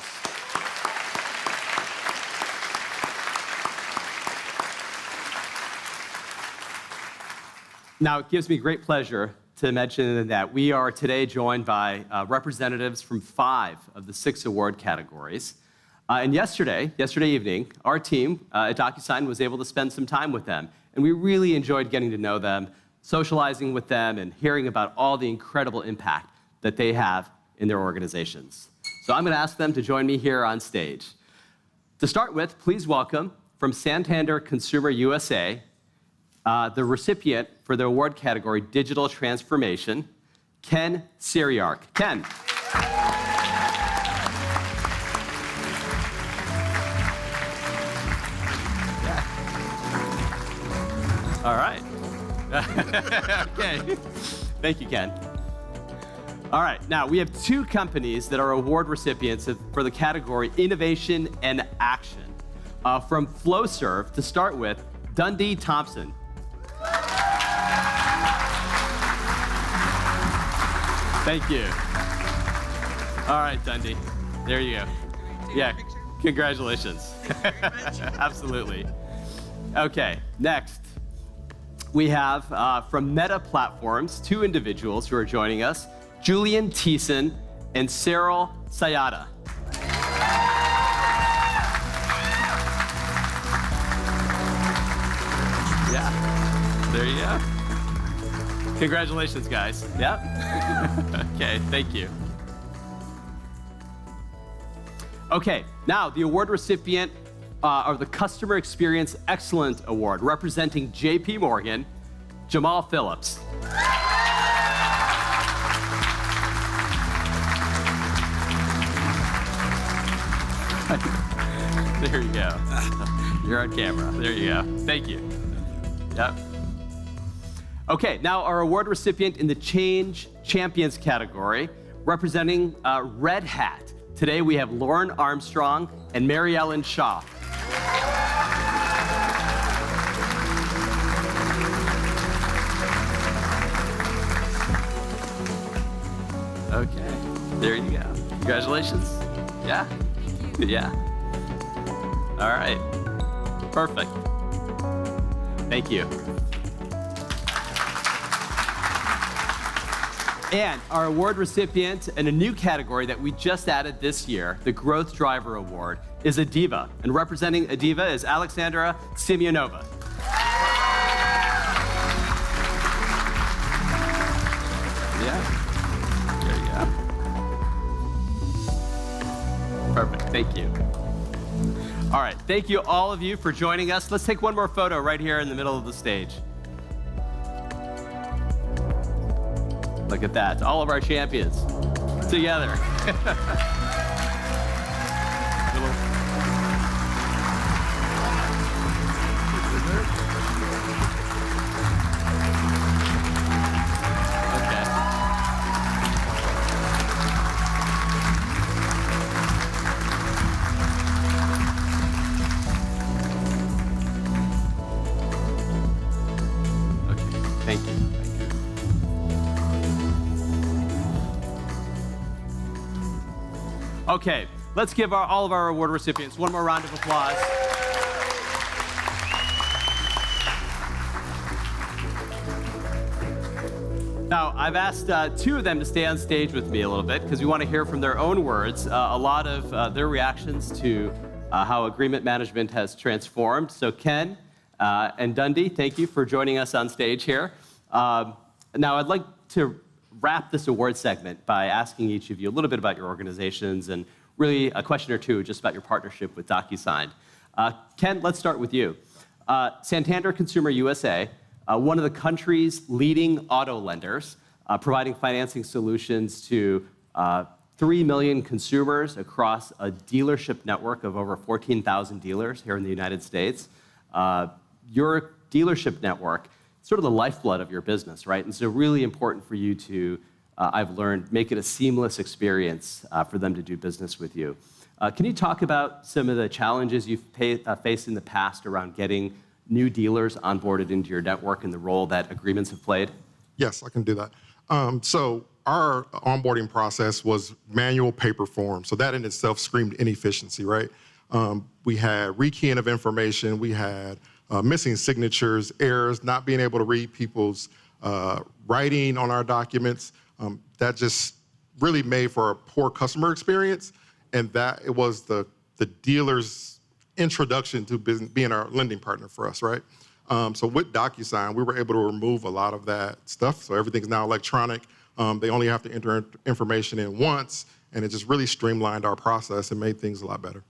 Now, it gives me great pleasure to mention that we are today joined by representatives from 5 of the 6 award categories. And yesterday evening, our team at Docusign was able to spend some time with them. And we really enjoyed getting to know them, socializing with them, and hearing about all the incredible impact that they have in their organizations. So I'm going to ask them to join me here on stage. To start with, please welcome from Santander Consumer USA, the recipient for the award category Digital Transformation, Ken Siriark. Ken. All right. Okay. Thank you, Ken. All right, now we have 2 companies that are award recipients for the category Innovation and Action. From Flowserve, to start with, Dundee Thompson. Thank you. All right, Dundee, there you go. Yeah, congratulations. Absolutely. Okay, next. We have from Meta Platforms, 2 individuals who are joining us, Julian Thiessen and Cyril Sayada. Yeah, there you go. Congratulations, guys. Yep. Okay, thank you. Okay, now the award recipient of the Customer Experience Excellence Award, representing JP Morgan, Jamal Phillips. There you go. You're on camera. There you go. Thank you. Yep. Okay, now our award recipient in the Change Champions category, representing Red Hat. Today we have Lauren Armstrong and Mary Ellen Shaw. Okay, there you go. Congratulations. Yeah? Yeah. All right. Perfect. Thank you. And our award recipient in a new category that we just added this year, the Growth Driver Award, is Adiva. And representing Adiva is Alexandra Simeonova. Yeah. There you go. Perfect. Thank you. All right. Thank you, all of you, for joining us. Let's take one more photo right here in the middle of the stage. Look at that. All of our champions together. Thank you. Okay, let's give all of our award recipients one more round of applause. Now, I've asked 2 of them to stay on stage with me a little bit because we want to hear from their own words a lot of their reactions to how agreement management has transformed. So Ken and Dundee, thank you for joining us on stage here. Now, I'd like to wrap this award segment by asking each of you a little bit about your organizations and really a question or 2 just about your partnership with Docusign. Ken, let's start with you. Santander Consumer USA, one of the country's leading auto lenders, providing financing solutions to 3 million consumers across a dealership network of over 14,000 dealers here in the United States. Your dealership network, sort of the lifeblood of your business, right? And so really important for you to, I've learned, make it a seamless experience for them to do business with you. Can you talk about some of the challenges you've faced in the past around getting new dealers onboarded into your network and the role that agreements have played? Yes, I can do that. So our onboarding process was manual paper form. So that in itself screamed inefficiency, right? We had rekeying of information. We had missing signatures, errors, not being able to read people's writing on our documents. That just really made for a poor customer experience. And that it was the dealer's introduction to being our lending partner for us, right? So with Docusign, we were able to remove a lot of that stuff. So everything's now electronic. They only have to enter information in once, and it just really streamlined our process and made things a lot better.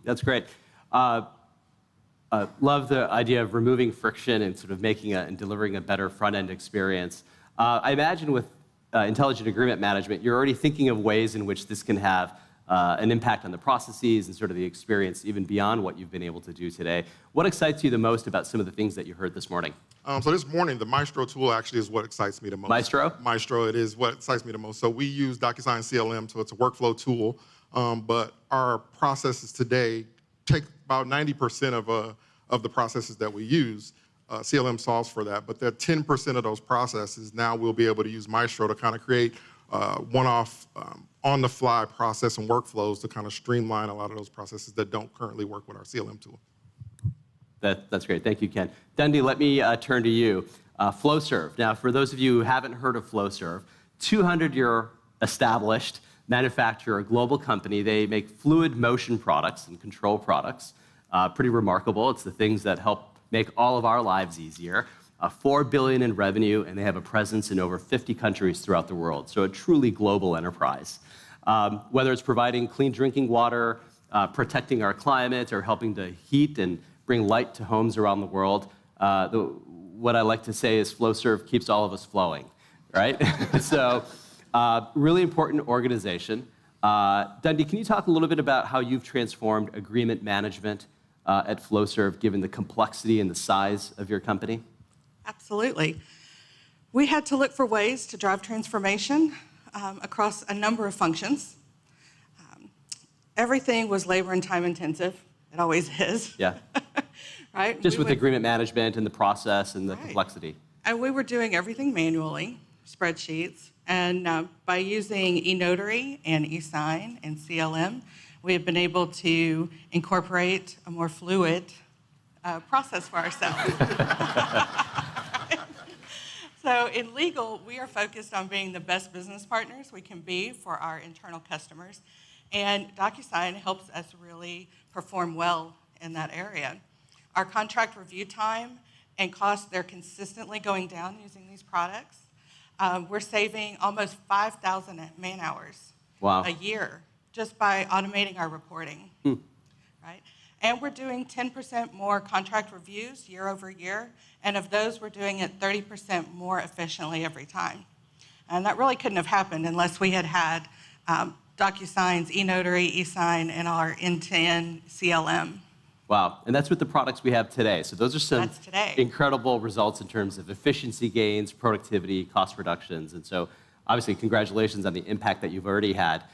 That's great. Love the idea of removing friction and sort of making and delivering a better front-end experience. I imagine with intelligent agreement management, you're already thinking of ways in which this can have an impact on the processes and sort of the experience even beyond what you've been able to do today. What excites you the most about some of the things that you heard this morning? So this morning, the Maestro tool actually is what excites me the most. Maestro? Maestro, it is what excites me the most. So we use Docusign CLM, so it's a workflow tool, but our processes today take about 90% of the processes that we use. CLM solves for that, but there are 10% of those processes now we'll be able to use Maestro to kind of create one-off, on-the-fly process and workflows to kind of streamline a lot of those processes that don't currently work with our CLM tool. That's great. Thank you, Ken. Dundee, let me turn to you. Flowserve. Now, for those of you who haven't heard of Flowserve, 200-year established manufacturer, global company. They make fluid motion products and control products. Pretty remarkable. It's the things that help make all of our lives easier. $4 billion in revenue, and they have a presence in over 50 countries throughout the world. So a truly global enterprise. Whether it's providing clean drinking water, protecting our climate, or helping to heat and bring light to homes around the world, what I like to say is Flowserve keeps all of us flowing, right? So really important organization. Dundee, can you talk a little bit about how you've transformed agreement management at Flowserve, given the complexity and the size of your company? Absolutely. We had to look for ways to drive transformation across a number of functions. Everything was labor and time intensive. It always is. Yeah. Right? Just with agreement management and the process and the complexity. And we were doing everything manually, spreadsheets. And by using eNotary and eSign and CLM, we have been able to incorporate a more fluid process for ourselves. So in legal, we are focused on being the best business partners we can be for our internal customers. And Docusign helps us really perform well in that area. Our contract review time and costs, they're consistently going down using these products. We're saving almost 5,000 man-hours a year just by automating our reporting, right? And we're doing 10% more contract reviews year over year, and of those, we're doing it 30% more efficiently every time. And that really couldn't have happened unless we had had DocuSign's eNotary, eSign, and our end-to-end CLM. Wow, and that's with the products we have today. So those are some incredible results in terms of efficiency gains, productivity, cost reductions. And so obviously, congratulations on the impact that you've already had.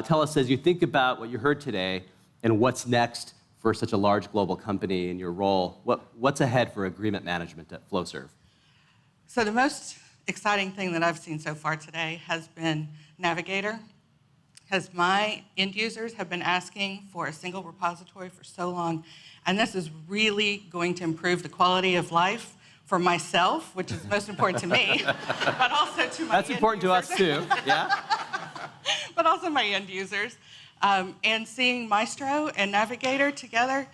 Tell us, as you think about what you heard today and what's next for such a large global company in your role, what's ahead for agreement management at Flowserve? So the most exciting thing that I've seen so far today has been Navigator, because my end users have been asking for a single repository for so long, and this is really going to improve the quality of life for myself, which is most important to me, but also to my That's important to us too, yeah? But also my end users. And seeing Maestro and Navigator together,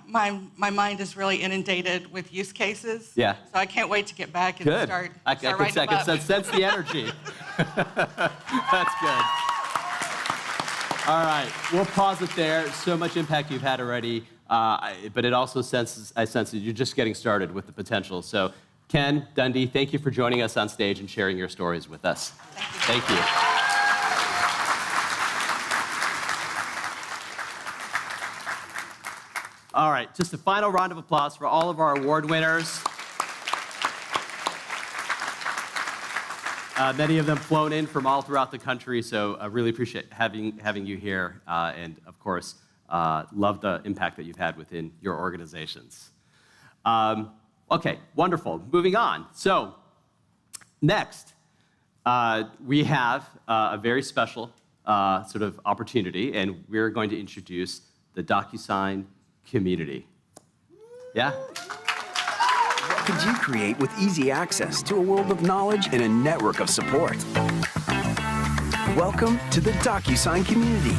my mind is really inundated with use cases. Yeah. So I can't wait to get back and start writing them up. I can sense the energy. That's good. All right, we'll pause it there. So much impact you've had already, but it also I sense that you're just getting started with the potential. So Ken, Dundee, thank you for joining us on stage and sharing your stories with us. Thank you. All right, just a final round of applause for all of our award winners. Many of them flown in from all throughout the country, so I really appreciate having you here, and of course, love the impact that you've had within your organizations. Okay, wonderful. Moving on. So next, we have a very special sort of opportunity, and we're going to introduce the Docusign community. Yeah? What could you create with easy access to a world of knowledge and a network of support? Welcome to the Docusign community,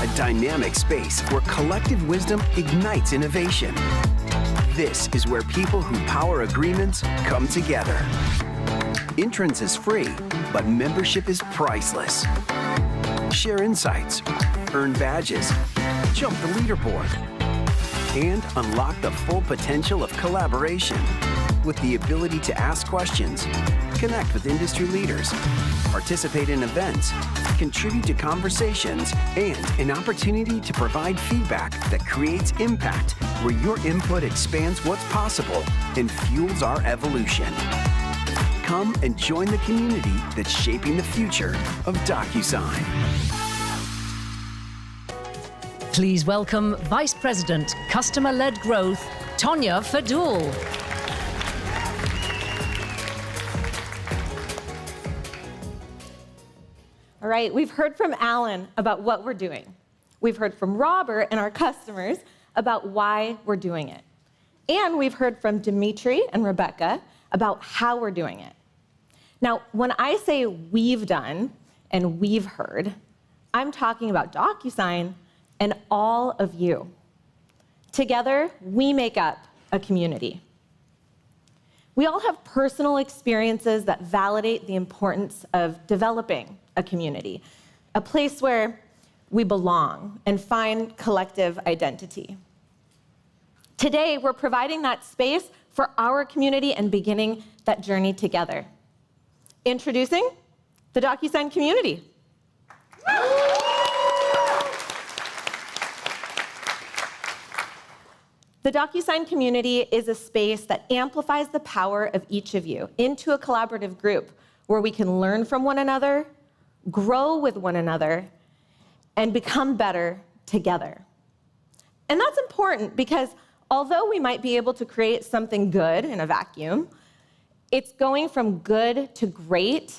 a dynamic space where collective wisdom ignites innovation. This is where people who power agreements come together. Entrance is free, but membership is priceless. Share insights, earn badges, jump the leaderboard, and unlock the full potential of collaboration. with the ability to ask questions, connect with industry leaders, participate in events, contribute to conversations, and an opportunity to provide feedback that creates impact, where your input expands what's possible and fuels our evolution. Come and join the community that's shaping the future of Docusign. Please welcome Vice President, Customer-Led Growth, Tonya Fadul. All right, we've heard from Alan about what we're doing. We've heard from Robert and our customers about why we're doing it. And we've heard from Dimitri and Rebecca about how we're doing it. Now, when I say we've done and we've heard, I'm talking about Docusign and all of you. Together, we make up a community. We all have personal experiences that validate the importance of developing a community, a place where we belong and find collective identity. Today, we're providing that space for our community and beginning that journey together. Introducing the Docusign community. The Docusign community is a space that amplifies the power of each of you into a collaborative group where we can learn from one another, grow with one another, and become better together. And that's important because although we might be able to create something good in a vacuum, it's going from good to great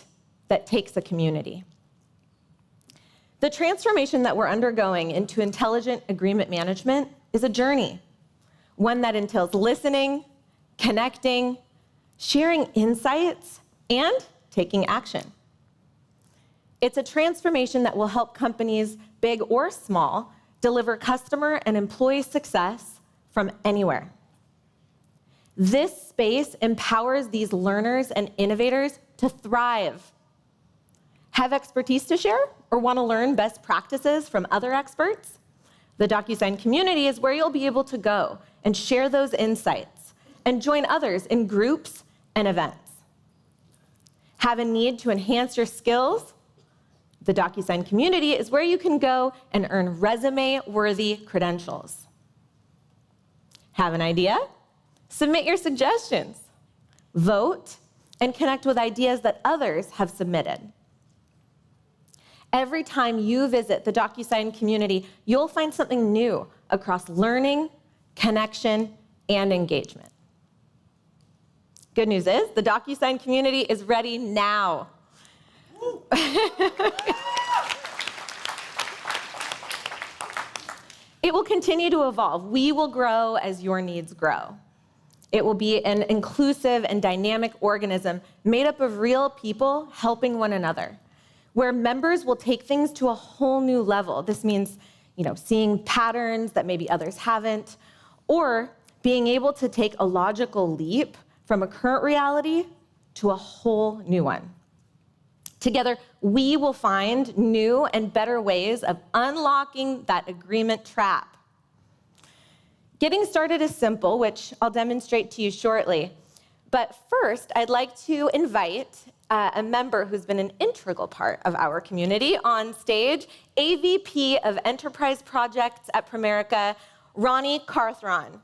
that takes a community. The transformation that we're undergoing into intelligent agreement management is a journey, one that entails listening, connecting, sharing insights, and taking action. It's a transformation that will help companies, big or small, deliver customer and employee success from anywhere. This space empowers these learners and innovators to thrive. Have expertise to share or want to learn best practices from other experts? The Docusign community is where you'll be able to go and share those insights and join others in groups and events. Have a need to enhance your skills? The Docusign community is where you can go and earn resume-worthy credentials. Have an idea? Submit your suggestions. Vote and connect with ideas that others have submitted. Every time you visit the Docusign community, you'll find something new across learning, connection, and engagement. Good news is, the Docusign community is ready now. It will continue to evolve. We will grow as your needs grow. It will be an inclusive and dynamic organism made up of real people helping one another, where members will take things to a whole new level. This means, seeing patterns that maybe others haven't, or being able to take a logical leap from a current reality to a whole new one. Together, we will find new and better ways of unlocking that agreement trap. Getting started is simple, which I'll demonstrate to you shortly. But first, I'd like to invite a member who's been an integral part of our community on stage, AVP of Enterprise Projects at Primerica, Ronnie Carthron.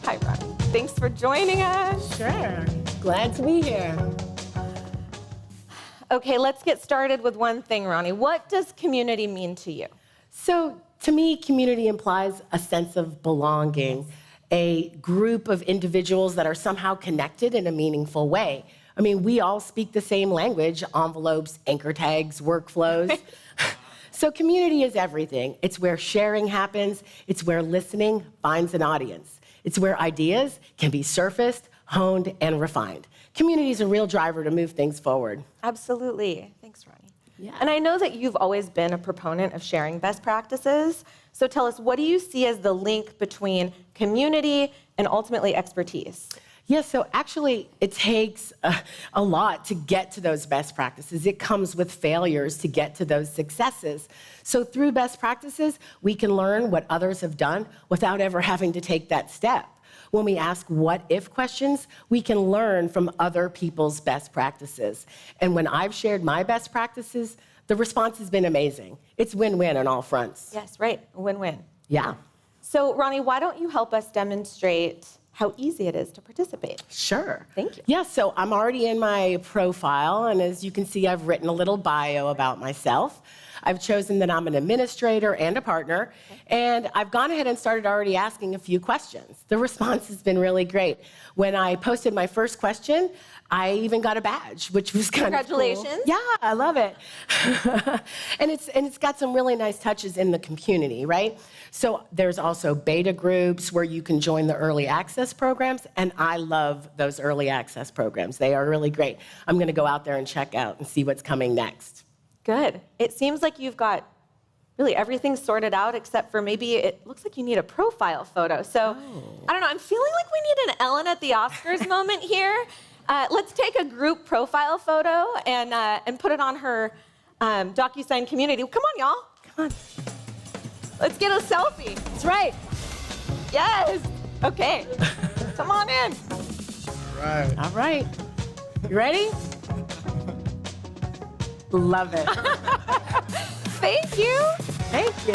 Hi, Ronnie. Thanks for joining us. Sure. Glad to be here. Okay, let's get started with one thing, Ronnie. What does community mean to you? So, to me, community implies a sense of belonging, a group of individuals that are somehow connected in a meaningful way. I mean, we all speak the same language, envelopes, anchor tags, workflows. So community is everything. It's where sharing happens. It's where listening finds an audience. It's where ideas can be surfaced, honed, and refined. Community is a real driver to move things forward. Absolutely. Thanks, Ronnie. Yeah. And I know that you've always been a proponent of sharing best practices. So tell us, what do you see as the link between community and ultimately expertise? Yes, so actually it takes a lot to get to those best practices. It comes with failures to get to those successes. So through best practices, we can learn what others have done without ever having to take that step. When we ask what-if questions, we can learn from other people's best practices. And when I've shared my best practices, the response has been amazing. It's win-win on all fronts. Yes, right, win-win. Yeah. So Ronnie, why don't you help us demonstrate how easy it is to participate? Sure. Thank you. Yeah, so I'm already in my profile, and as you can see, I've written a little bio about myself. I've chosen that I'm an administrator and a partner, and I've gone ahead and started already asking a few questions. The response has been really great. When I posted my first question, I even got a badge, which was kind of cool. Congratulations. Yeah, I love it. and it's got some really nice touches in the community, right? So there's also beta groups where you can join the early access programs, and I love those early access programs. They are really great. I'm going to go out there and check out and see what's coming next. Good. It seems like you've got really everything sorted out except for maybe it looks like you need a profile photo. So I don't know, I'm feeling like we need an Ellen at the Oscars moment here. Let's take a group profile photo and put it on her Docusign community. Come on, y'all. Come on. Let's get a selfie. That's right. Yes. Okay. Come on in. All right. You ready? Love it. Thank you. Thank you.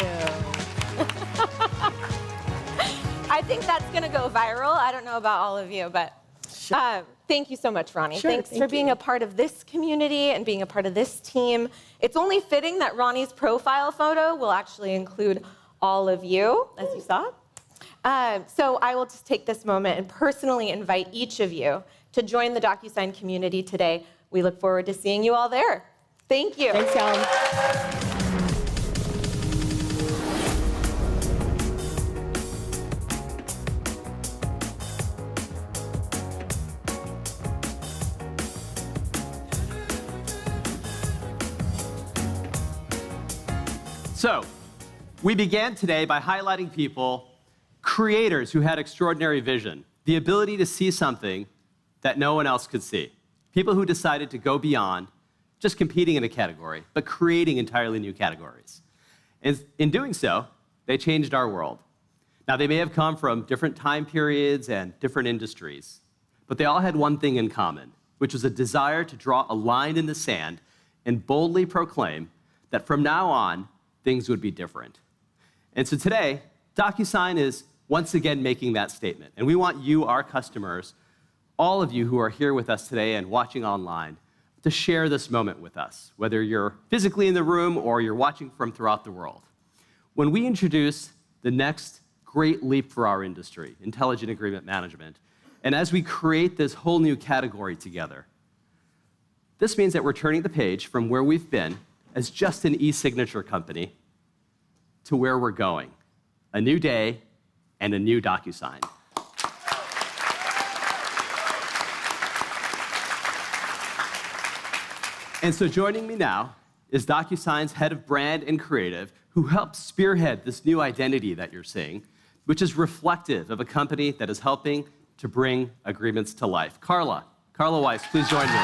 I think that's going to go viral. I don't know about all of you, but thank you so much, Ronnie. Sure, Thanks thank for being you. a part of this community and being a part of this team. It's only fitting that Ronnie's profile photo will actually include all of you, as you saw. So I will just take this moment and personally invite each of you to join the Docusign community today. We look forward to seeing you all there. Thank you. Thanks, Ellen. So, we began today by highlighting people, creators who had extraordinary vision, the ability to see something that no one else could see. People who decided to go beyond just competing in a category, but creating entirely new categories. And in doing so, they changed our world. Now, they may have come from different time periods and different industries, but they all had one thing in common, which was a desire to draw a line in the sand and boldly proclaim that from now on, things would be different. And so today, Docusign is once again making that statement. And we want you, our customers, all of you who are here with us today and watching online, to share this moment with us, whether you're physically in the room or you're watching from throughout the world. When we introduce the next great leap for our industry, intelligent agreement management, and as we create this whole new category together, this means that we're turning the page from where we've been as just an e-signature company to where we're going, a new day and a new Docusign. And so joining me now is Docusign's head of brand and creative, who helped spearhead this new identity that you're seeing, which is reflective of a company that is helping to bring agreements to life. Carla Weiss, please join me.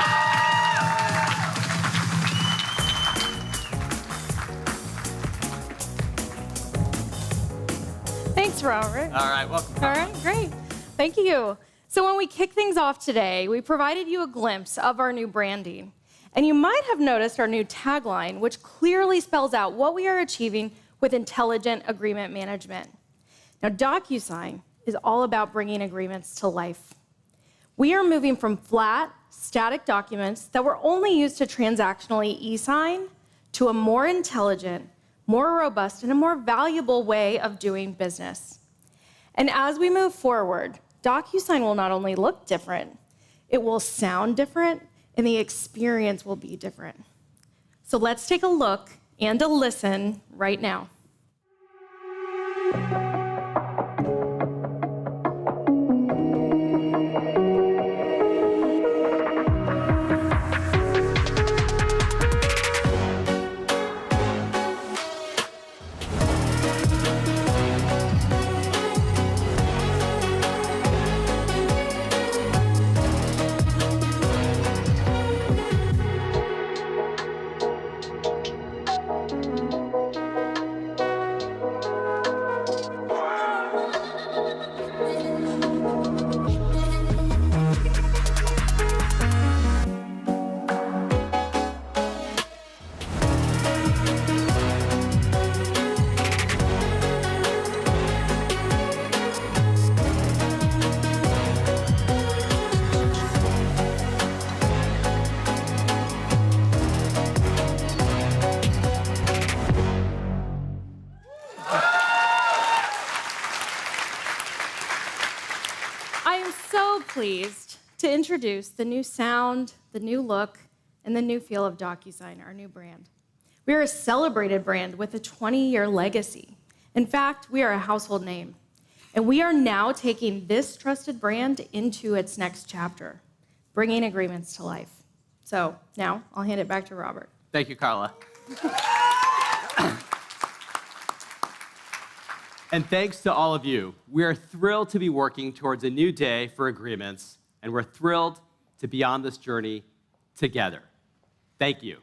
Thanks, Robert. All right, welcome. All right, great. Thank you. So when we kick things off today, we provided you a glimpse of our new branding. And you might have noticed our new tagline, which clearly spells out what we are achieving with intelligent agreement management. Now, Docusign is all about bringing agreements to life. We are moving from flat, static documents that were only used to transactionally e-sign to a more intelligent, more robust, and a more valuable way of doing business. And as we move forward, Docusign will not only look different, it will sound different, and the experience will be different. So let's take a look and a listen right now. pleased to introduce the new sound, the new look, and the new feel of Docusign, our new brand. We are a celebrated brand with a 20-year legacy. In fact, we are a household name. And we are now taking this trusted brand into its next chapter, bringing agreements to life. So now I'll hand it back to Robert. Thank you, Carla. And thanks to all of you. We are thrilled to be working towards a new day for agreements, and we're thrilled to be on this journey together. Thank you.